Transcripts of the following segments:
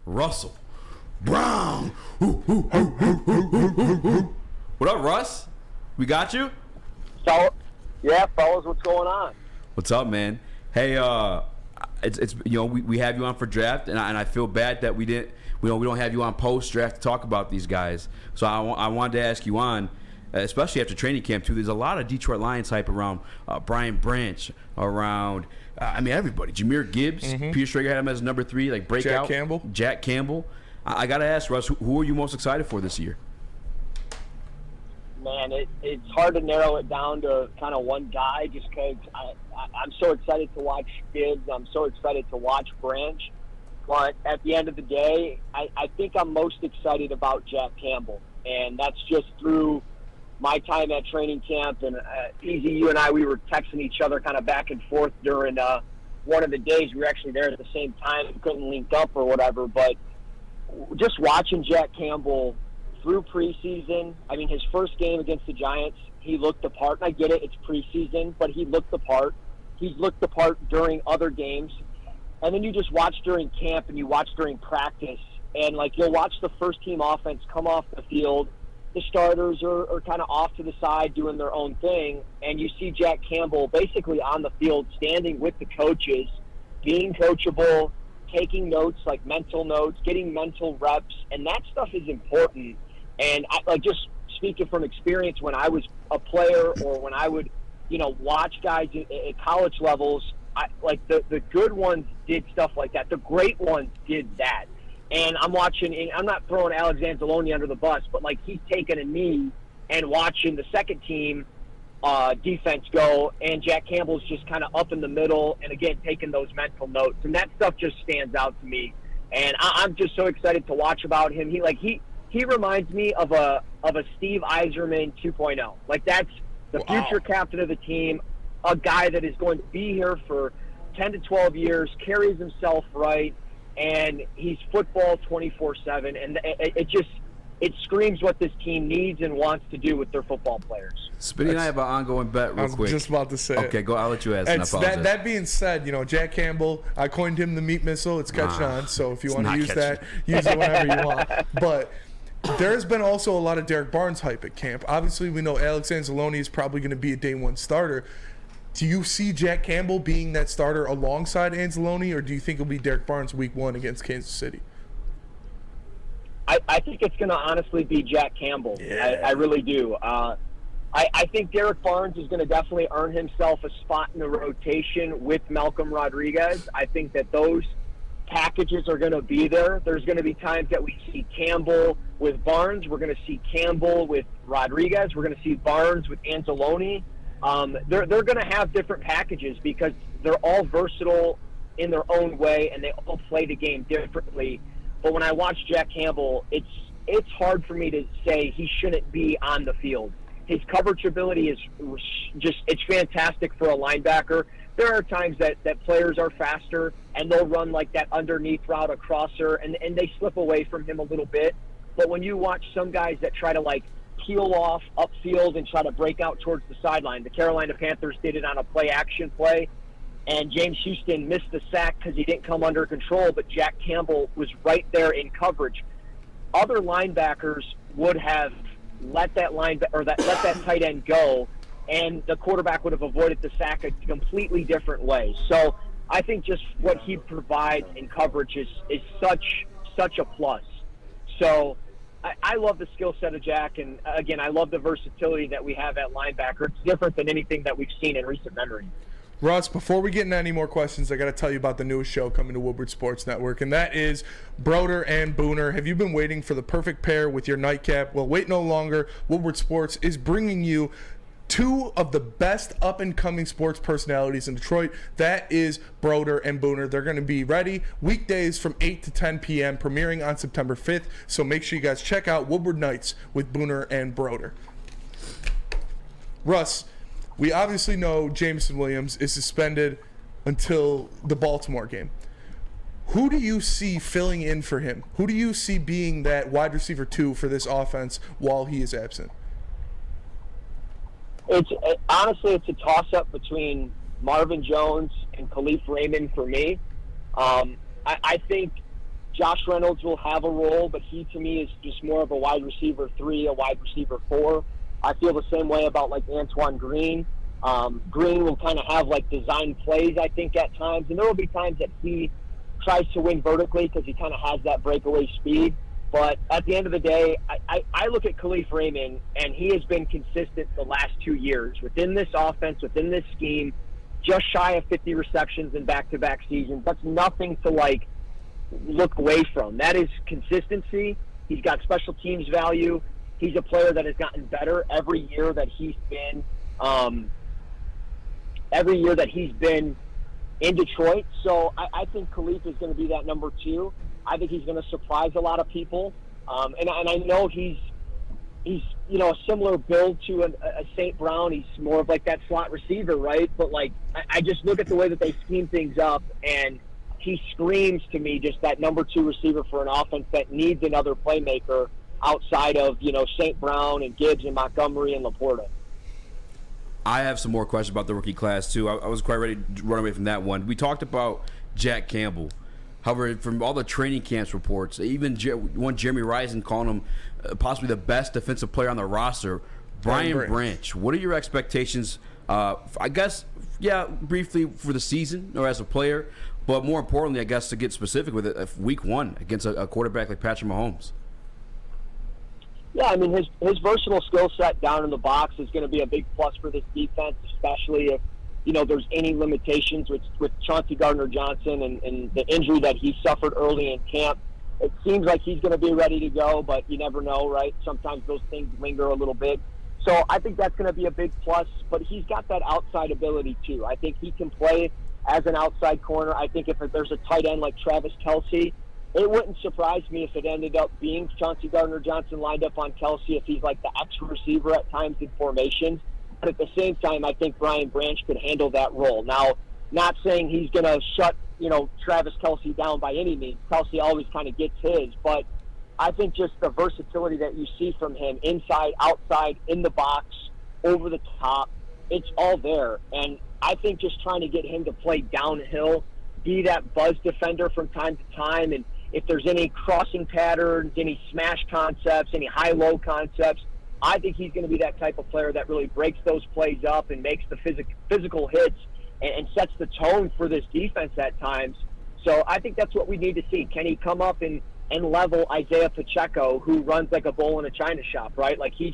Russell Brown. What up, Russ? We got you? Yeah, fellas, what's going on? What's up, man? Hey, it's we have you on for draft, and I feel bad that we don't have you on post draft to talk about these guys. So I wanted to ask you on, especially after training camp too. There's a lot of Detroit Lions hype around Brian Branch, around everybody. Jameer Gibbs, Peter Schrager had him as number 3, like breakout. Jack Campbell. I gotta ask Russ, who are you most excited for this year? Man, it's hard to narrow it down to kind of one guy just because I'm so excited to watch Gibbs. I'm so excited to watch Branch. But at the end of the day, I think I'm most excited about Jack Campbell. And that's just through my time at training camp. And Easy, you and I, we were texting each other kind of back and forth during one of the days. We were actually there at the same time. We couldn't link up or whatever. But just watching Jack Campbell through preseason, his first game against the Giants, he looked the part. And I get it, it's preseason, but he looked the part. He's looked the part during other games. And then you just watch during camp and you watch during practice. And, you'll watch the first-team offense come off the field. The starters are kind of off to the side doing their own thing. And you see Jack Campbell basically on the field standing with the coaches, being coachable, taking notes, like mental notes, getting mental reps. And that stuff is important. And just speaking from experience, when I was a player or when I would, watch guys at college levels, the good ones did stuff like that. The great ones did that. And I'm watching, and I'm not throwing Alex Anzalone under the bus, but he's taking a knee and watching the second team defense go, and Jack Campbell's just kind of up in the middle and again taking those mental notes. And that stuff just stands out to me. And I'm just so excited to watch about him. He reminds me of a Steve Yzerman 2.0. That's the future captain of the team, a guy that is going to be here for 10 to 12 years, carries himself right, and he's football 24/7. And it screams what this team needs and wants to do with their football players. Spitty and I have an ongoing bet real quick. I was just about to say Okay, go. I'll let you ask. That being said, Jack Campbell, I coined him the meat missile. It's catching on, so if you want to use that, use it whenever you want. But there's been also a lot of Derek Barnes hype at camp. Obviously, we know Alex Anzalone is probably going to be a day one starter. Do you see Jack Campbell being that starter alongside Anzalone, or do you think it'll be Derek Barnes week 1 against Kansas City? I think it's going to honestly be Jack Campbell. Yeah. I really do. I think Derek Barnes is going to definitely earn himself a spot in the rotation with Malcolm Rodriguez. I think that those packages are going to be there. There's going to be times that we see Campbell with Barnes. We're going to see Campbell with Rodriguez. We're going to see Barnes with Anzalone. They're going to have different packages because they're all versatile in their own way and they all play the game differently. But when I watch Jack Campbell, it's hard for me to say he shouldn't be on the field. His coverage ability is it's fantastic for a linebacker. There are times that players are faster and they'll run that underneath route, a crosser, and they slip away from him a little bit. But when you watch some guys that try to peel off upfield and try to break out towards the sideline, the Carolina Panthers did it on a play-action play, and James Houston missed the sack because he didn't come under control, but Jack Campbell was right there in coverage. Other linebackers would have let that tight end go, and the quarterback would have avoided the sack a completely different way. So I think just what he provides in coverage is such a plus. So I love the skill set of Jack, and again, I love the versatility that we have at linebacker. It's different than anything that we've seen in recent memory. Russ, before we get into any more questions, I got to tell you about the newest show coming to Woodward Sports Network, and that is Broder and Booner. Have you been waiting for the perfect pair with your nightcap? Well, wait no longer. Woodward Sports is bringing you 2 of the best up-and-coming sports personalities in Detroit. That is Broder and Booner. They're going to be ready weekdays from 8 to 10 p.m., premiering on September 5th. So make sure you guys check out Woodward Nights with Booner and Broder. Russ, we obviously know Jameson Williams is suspended until the Baltimore game. Who do you see filling in for him? Who do you see being that wide receiver 2 for this offense while he is absent? Honestly, it's a toss-up between Marvin Jones and Khalif Raymond for me. I think Josh Reynolds will have a role, but he, to me, is just more of a wide receiver 3, a wide receiver 4. I feel the same way about, like, Antoine Green. Green will kind of have, like, design plays, I think, at times. And there will be times that he tries to win vertically because he kind of has that breakaway speed. But at the end of the day, I look at Khalif Raymond, and he has been consistent the last 2 years within this offense, within this scheme, just shy of 50 receptions in back-to-back seasons. That's nothing to, like, look away from. That is consistency. He's got special teams value. He's a player that has gotten better every year that he's been in Detroit. So I think Khalif is going to be that number 2. I think he's going to surprise a lot of people. And I know he's a similar build to a St. Brown. He's more of like that slot receiver, right? But like I just look at the way that they scheme things up, and he screams to me just that number 2 receiver for an offense that needs another playmaker outside of, St. Brown and Gibbs and Montgomery and Laporta. I have some more questions about the rookie class, too. I was quite ready to run away from that one. We talked about Jack Campbell. However, from all the training camps reports, even one Jeremy Risen calling him possibly the best defensive player on the roster, Brian Branch. What are your expectations, I guess, briefly for the season or as a player, but more importantly, I guess, to get specific with it, week 1 against a quarterback like Patrick Mahomes? Yeah, I mean, his versatile skill set down in the box is going to be a big plus for this defense, especially if, there's any limitations with Chauncey Gardner-Johnson and the injury that he suffered early in camp. It seems like he's going to be ready to go, but you never know, right? Sometimes those things linger a little bit. So I think that's going to be a big plus, but he's got that outside ability too. I think he can play as an outside corner. I think if there's a tight end like Travis Kelce, it wouldn't surprise me if it ended up being Chauncey Gardner-Johnson lined up on Kelce if he's like the X receiver at times in formations. But at the same time, I think Brian Branch could handle that role. Now, not saying he's going to shut, Travis Kelce down by any means. Kelce always kind of gets his. But I think just the versatility that you see from him, inside, outside, in the box, over the top, it's all there. And I think just trying to get him to play downhill, be that buzz defender from time to time, and if there's any crossing patterns, any smash concepts, any high-low concepts, I think he's going to be that type of player that really breaks those plays up and makes the physical hits and sets the tone for this defense at times. So I think that's what we need to see. Can he come up and level Isaiah Pacheco, who runs like a bull in a china shop, right? Like he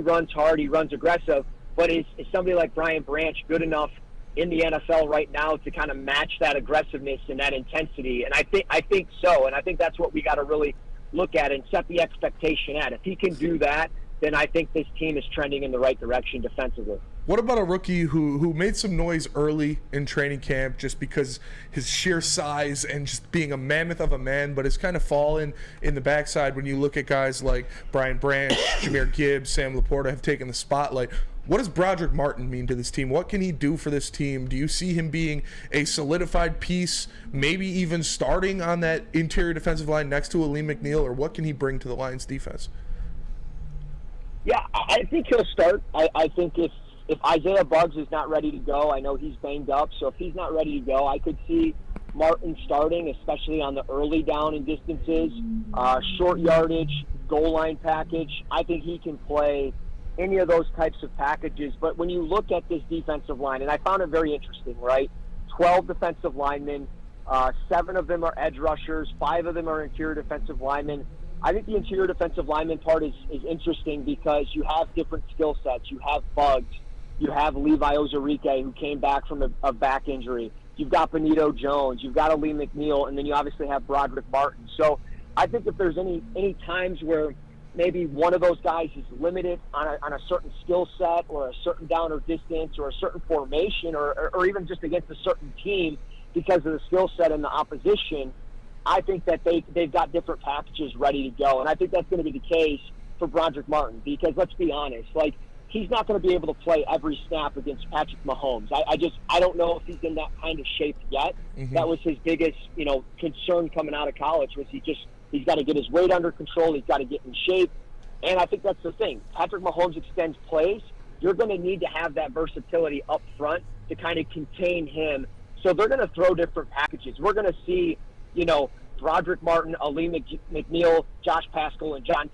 runs hard, he runs aggressive, but is somebody like Brian Branch good enough in the NFL right now to kind of match that aggressiveness and that intensity? And I think so, and I think that's what we got to really look at and set the expectation at. If he can do that, then I think this team is trending in the right direction defensively. What about a rookie who made some noise early in training camp just because his sheer size and just being a mammoth of a man, but has kind of fallen in the backside when you look at guys like Brian Branch, Jahmyr Gibbs, Sam Laporta have taken the spotlight? What does Broderick Martin mean to this team? What can he do for this team? Do you see him being a solidified piece, maybe even starting on that interior defensive line next to Aleem McNeil, or what can he bring to the Lions defense? Yeah, I think he'll start. I think if Isaiah Buggs is not ready to go, I know he's banged up, so if he's not ready to go, I could see Martin starting, especially on the early down and distances, short yardage, goal line package. I think he can play any of those types of packages. But when you look at this defensive line, and I found it very interesting, right? 12 defensive linemen, 7 of them are edge rushers, 5 of them are interior defensive linemen. I think the interior defensive lineman part is interesting because you have different skill sets. You have Buggs. You have Levi Ozarike, who came back from a back injury. You've got Benito Jones. You've got Aleem McNeil. And then you obviously have Broderick Martin. So I think if there's any times where maybe one of those guys is limited on a certain skill set or a certain down or distance or a certain formation or even just against a certain team because of the skill set and the opposition, I think that they've got different packages ready to go. And I think that's going to be the case for Broderick Martin because let's be honest, like he's not going to be able to play every snap against Patrick Mahomes. I don't know if he's in that kind of shape yet. Mm-hmm. That was his biggest, concern coming out of college was he's got to get his weight under control. He's got to get in shape. And I think that's the thing. Patrick Mahomes extends plays. You're going to need to have that versatility up front to kind of contain him. So they're going to throw different packages. We're going to see, Broderick Martin, Ali McNeil, Josh Paschal, and John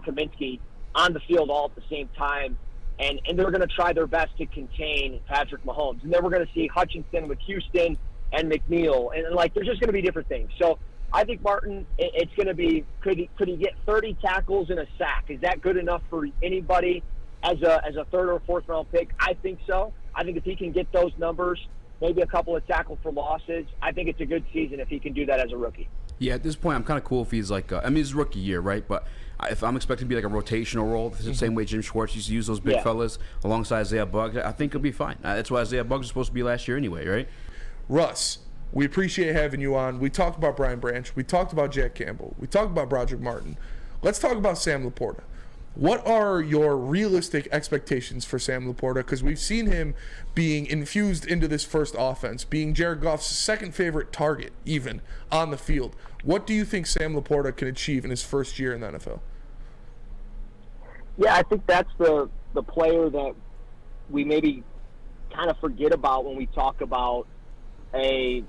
Kaminsky on the field all at the same time. And they're going to try their best to contain Patrick Mahomes. And then we're going to see Hutchinson with Houston and McNeil. And, like, there's just going to be different things. So I think Martin, it's going to be, could he get 30 tackles and a sack? Is that good enough for anybody as a third or fourth round pick? I think so. I think if he can get those numbers, maybe a couple of tackles for losses, I think it's a good season if he can do that as a rookie. Yeah, at this point, I'm kind of cool if he's like, I mean, it's rookie year, right? But if I'm expecting to be like a rotational role, the same way Jim Schwartz used to use those big fellas alongside Isaiah Buggs, I think he'll be fine. That's why Isaiah Buggs was supposed to be last year anyway, right? Russ, we appreciate having you on. We talked about Brian Branch. We talked about Jack Campbell. We talked about Broderick Martin. Let's talk about Sam Laporta. What are your realistic expectations for Sam Laporta? Because we've seen him being infused into this first offense, being Jared Goff's second favorite target, even on the field. What do you think Sam Laporta can achieve in his first year in the NFL? Yeah, I think that's the player that we maybe kind of forget about when we talk about a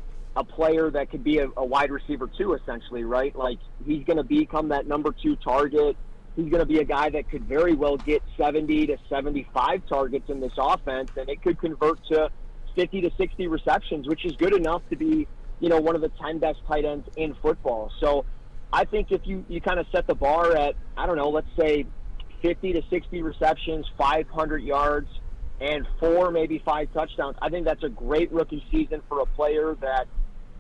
player that could be a wide receiver too, essentially, right? Like, he's going to become that number 2 target. He's going to be a guy that could very well get 70 to 75 targets in this offense, and it could convert to 50 to 60 receptions, which is good enough to be, one of the 10 best tight ends in football. So I think if you kind of set the bar at, I don't know, let's say 50 to 60 receptions, 500 yards, and 4, maybe 5 touchdowns, I think that's a great rookie season for a player that,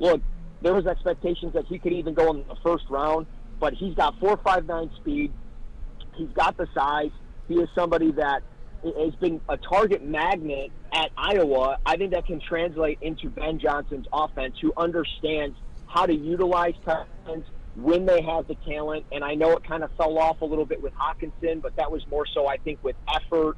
look, there was expectations that he could even go in the first round, but he's got 4.59 speed. He's got the size. He is somebody that has been a target magnet at Iowa. I think that can translate into Ben Johnson's offense, who understands how to utilize talent when they have the talent. And I know it kind of fell off a little bit with Hockenson, but that was more so, I think, with effort,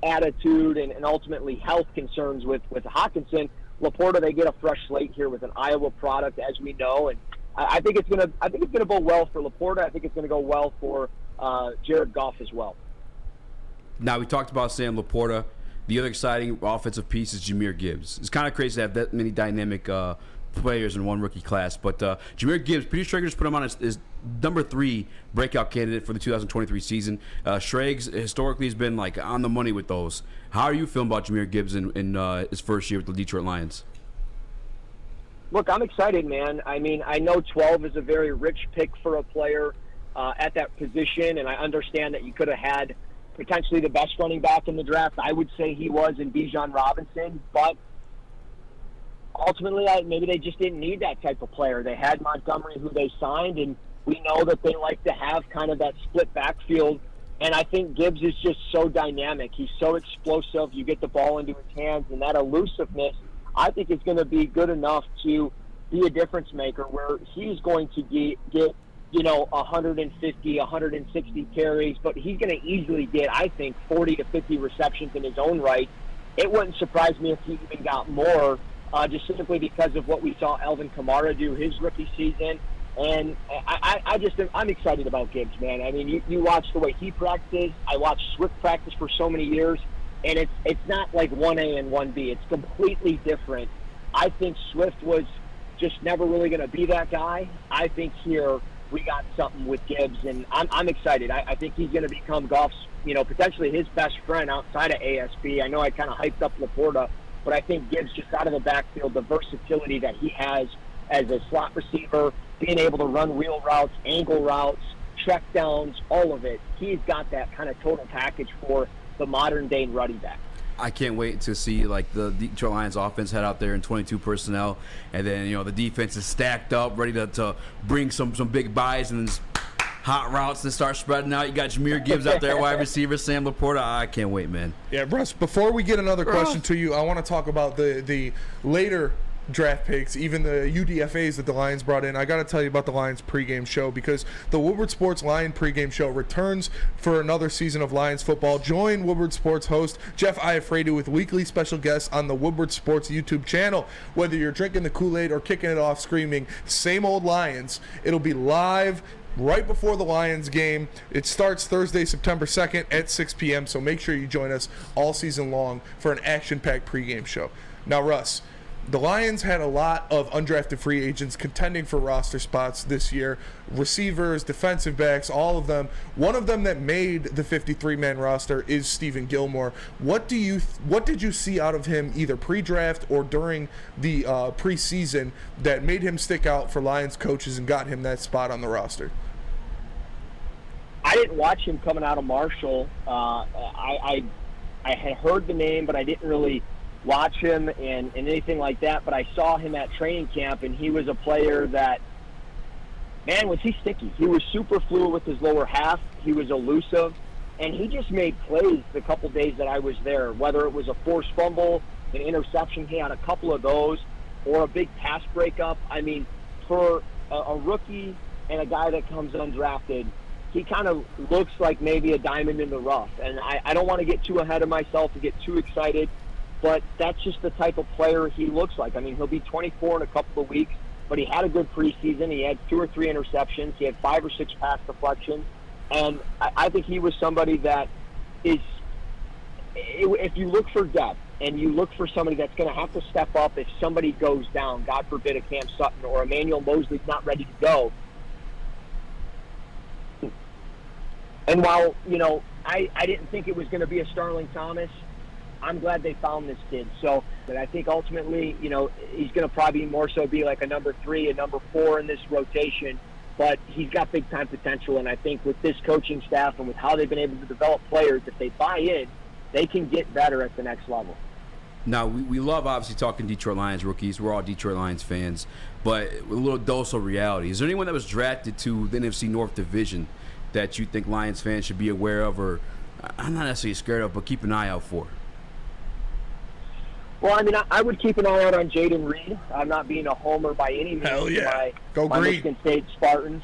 attitude, and ultimately health concerns with Hockenson. Laporta, they get a fresh slate here with an Iowa product, as we know, and I think it's gonna go well for Laporta. I think it's gonna go well for Jared Goff as well. Now, we talked about Sam Laporta. The other exciting offensive piece is Jahmyr Gibbs. It's kind of crazy to have that many dynamic players in one rookie class. But Jahmyr Gibbs, Peter Schrager's put him on his number 3 breakout candidate for the 2023 season. Schrags historically has been like on the money with those. How are you feeling about Jahmyr Gibbs in his first year with the Detroit Lions? Look, I'm excited, man. I mean, I know 12 is a very rich pick for a player at that position, and I understand that you could have had potentially the best running back in the draft. I would say he was in Bijan Robinson, but ultimately maybe they just didn't need that type of player. They had Montgomery, who they signed, and we know that they like to have kind of that split backfield, and I think Gibbs is just so dynamic. He's so explosive. You get the ball into his hands, and that elusiveness, I think, is going to be good enough to be a difference maker, where he's going to get 150, 160 carries, but he's going to easily get, I think, 40 to 50 receptions in his own right. It wouldn't surprise me if he even got more, just simply because of what we saw Alvin Kamara do his rookie season. And I'm excited about Gibbs, man. I mean, you watch the way he practices. I watched Swift practice for so many years, and it's not like 1A and 1B. It's completely different. I think Swift was just never really going to be that guy. I think here we got something with Gibbs, and I'm excited. I think he's going to become Goff's, potentially his best friend outside of ASB. I know I kind of hyped up Laporta, but I think Gibbs, just out of the backfield, the versatility that he has as a slot receiver, being able to run wheel routes, angle routes, check downs, all of it. He's got that kind of total package for the modern-day running back. I can't wait to see like the Detroit Lions offense head out there in 22 personnel, and then the defense is stacked up, ready to bring some big buys and hot routes to start spreading out. You got Jahmyr Gibbs out there, wide receiver, Sam Laporta. I can't wait, man. Yeah, Russ, before we get another question to you, I want to talk about the later draft picks, even the UDFAs that the Lions brought in. I got to tell you about the Lions pregame show, because the Woodward Sports Lion pregame show returns for another season of Lions football. Join Woodward Sports host Jeff Iafredo with weekly special guests on the Woodward Sports YouTube channel. Whether you're drinking the Kool-Aid or kicking it off screaming, same old Lions, it'll be live right before the Lions game. It starts Thursday, September 2nd at 6 p.m., so make sure you join us all season long for an action-packed pregame show. Now, Russ, The Lions had a lot of undrafted free agents contending for roster spots this year. Receivers, defensive backs, all of them. One of them that made the 53-man roster is Stephen Gilmore. What did you see out of him either pre-draft or during the preseason that made him stick out for Lions coaches and got him that spot on the roster? I didn't watch him coming out of Marshall. I had heard the name, but I didn't really watch him and anything like that. But I saw him at training camp, and he was a player that, man, was he sticky. He was super fluid with his lower half. He was elusive, and he just made plays the couple days that I was there, whether it was a forced fumble, an interception, he had a couple of those, or a big pass breakup. I mean, for a rookie and a guy that comes undrafted, he kind of looks like maybe a diamond in the rough. And I don't want to get too ahead of myself and get too excited, but that's just the type of player he looks like. I mean, he'll be 24 in a couple of weeks, but he had a good preseason. He had 2 or 3 interceptions. He had 5 or 6 pass deflections. And I think he was somebody that is, if you look for depth and you look for somebody that's going to have to step up if somebody goes down, God forbid a Cam Sutton or Emmanuel Mosley's not ready to go. And while, I didn't think it was going to be a Starling Thomas, I'm glad they found this kid. So, but I think ultimately, he's going to probably more so be like a number 3, a number 4 in this rotation. But he's got big-time potential, and I think with this coaching staff and with how they've been able to develop players, if they buy in, they can get better at the next level. Now, we love, obviously, talking Detroit Lions rookies. We're all Detroit Lions fans. But with a little dose of reality, is there anyone that was drafted to the NFC North Division that you think Lions fans should be aware of, or I'm not necessarily scared of, but keep an eye out for? Well, I mean, I would keep an eye out on Jaden Reed. I'm not being a homer by any means. Hell yeah. Go green. Michigan State Spartans.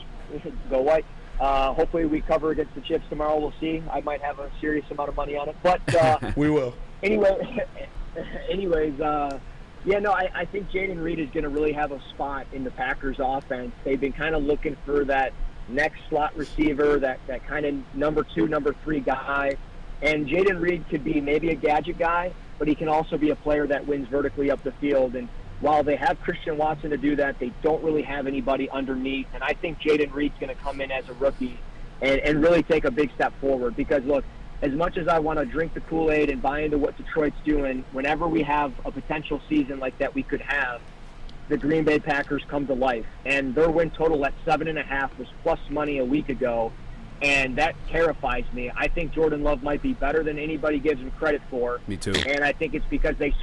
Go white. Hopefully we cover against the Chips tomorrow. We'll see. I might have a serious amount of money on it. But we will. Anyways, I think Jaden Reed is going to really have a spot in the Packers offense. They've been kind of looking for that next slot receiver, that kind of number 2, number 3 guy. And Jaden Reed could be maybe a gadget guy, but he can also be a player that wins vertically up the field. And while they have Christian Watson to do that, they don't really have anybody underneath. And I think Jaden Reed's going to come in as a rookie and really take a big step forward. Because, look, as much as I want to drink the Kool-Aid and buy into what Detroit's doing, whenever we have a potential season like that we could have, the Green Bay Packers come to life. And their win total at 7.5 was plus money a week ago. And that terrifies me. I think Jordan Love might be better than anybody gives him credit for. Me too. And I think it's because they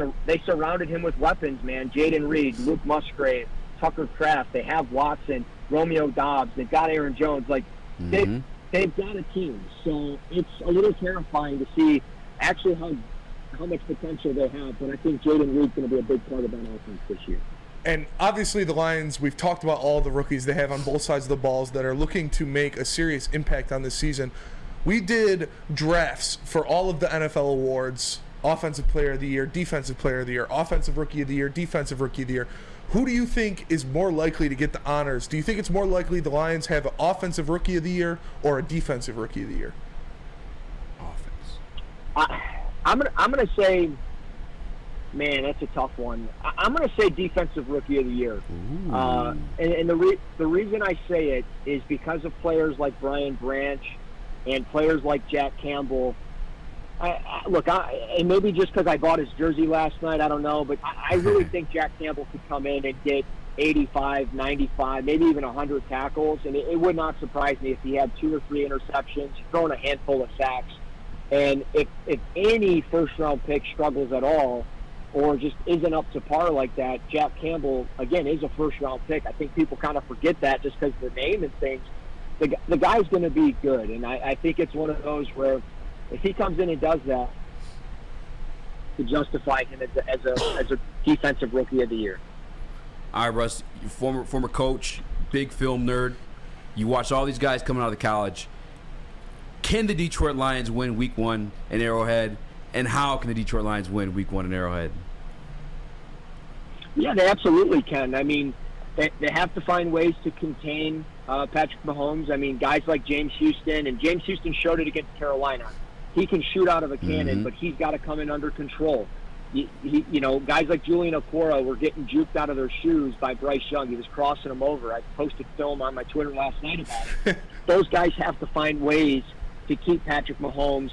surrounded him with weapons, man. Jaden Reed, Luke Musgrave, Tucker Kraft. They have Watson, Romeo Doubs. They've got Aaron Jones. Like, they've got a team. So it's a little terrifying to see actually how much potential they have. But I think Jaden Reed's going to be a big part of that offense this year. And obviously the Lions, we've talked about all the rookies they have on both sides of the balls that are looking to make a serious impact on this season. We did drafts for all of the NFL awards, Offensive Player of the Year, Defensive Player of the Year, Offensive Rookie of the Year, Defensive Rookie of the Year. Who do you think is more likely to get the honors? Do you think it's more likely the Lions have an Offensive Rookie of the Year or a Defensive Rookie of the Year? Offense. I'm gonna say, man, that's a tough one. I'm going to say Defensive Rookie of the Year. And the reason I say it is because of players like Brian Branch and players like Jack Campbell. And maybe just because I bought his jersey last night, I don't know, but I really think Jack Campbell could come in and get 85, 95, maybe even 100 tackles, and it would not surprise me if he had 2 or 3 interceptions, thrown a handful of sacks. And if any first-round pick struggles at all, or just isn't up to par like that, Jack Campbell, again, is a first-round pick. I think people kind of forget that just because of the name and things. The guy's going to be good, and I think it's one of those where if he comes in and does that, to justify him as a Defensive Rookie of the Year. All right, Russ, former coach, big film nerd. You watch all these guys coming out of college. Can the Detroit Lions win Week 1 in Arrowhead? And how can the Detroit Lions win Week 1 in Arrowhead? Yeah, they absolutely can. I mean, they have to find ways to contain Patrick Mahomes. I mean, guys like James Houston, and James Houston showed it against Carolina. He can shoot out of a cannon, but he's got to come in under control. Guys like Julian Okoro were getting juked out of their shoes by Bryce Young. He was crossing them over. I posted film on my Twitter last night about it. Those guys have to find ways to keep Patrick Mahomes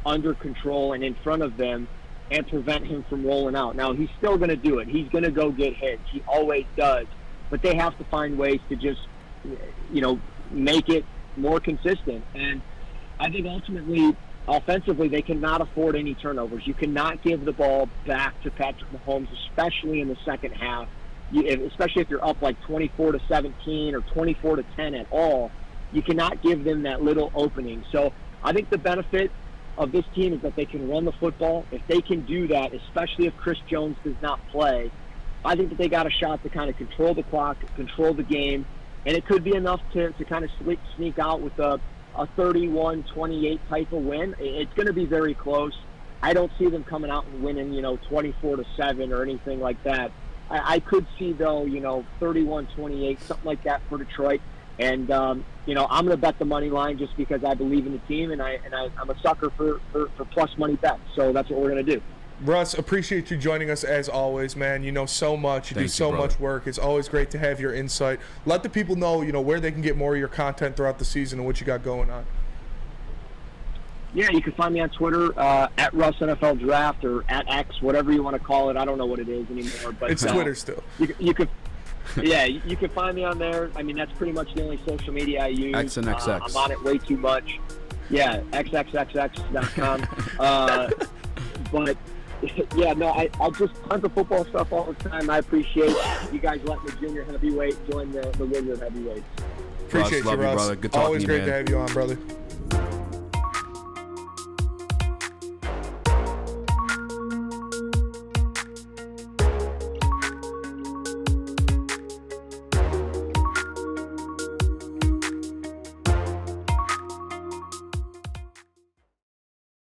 under control and in front of them and prevent him from rolling out. Now, he's still going to do it. He's going to go get hits. He always does. But they have to find ways to just, make it more consistent. And I think ultimately, offensively, they cannot afford any turnovers. You cannot give the ball back to Patrick Mahomes, especially in the second half, especially if you're up like 24-17 or 24-10 at all. You cannot give them that little opening. So I think the benefit of this team is that they can run the football. If they can do that, especially if Chris Jones does not play, I think that they got a shot to kind of control the clock, control the game, and it could be enough to kind of sneak out with a 31-28 type of win. It's going to be very close. I don't see them coming out and winning, 24-7 or anything like that. I could see, though, 31-28, something like that for Detroit. And, I'm going to bet the money line just because I believe in the team, and I'm a sucker for plus money bets. So that's what we're going to do. Russ, appreciate you joining us as always, man. You know so much. You do so much work. It's always great to have your insight. Let the people know, where they can get more of your content throughout the season and what you got going on. Yeah, you can find me on Twitter at Russ NFL Draft or at X, whatever you want to call it. I don't know what it is anymore, but it's Twitter still. You could. Yeah, you can find me on there. I mean, that's pretty much the only social media I use. X and XX. I'm on it way too much. Yeah, xxxx.com. But yeah, no, I just hunt the football stuff all the time. I appreciate you guys letting the junior heavyweight join the Woodward heavyweights. Appreciate you, Russ. Brother. Good talking Always to you, great man. to have you on, brother.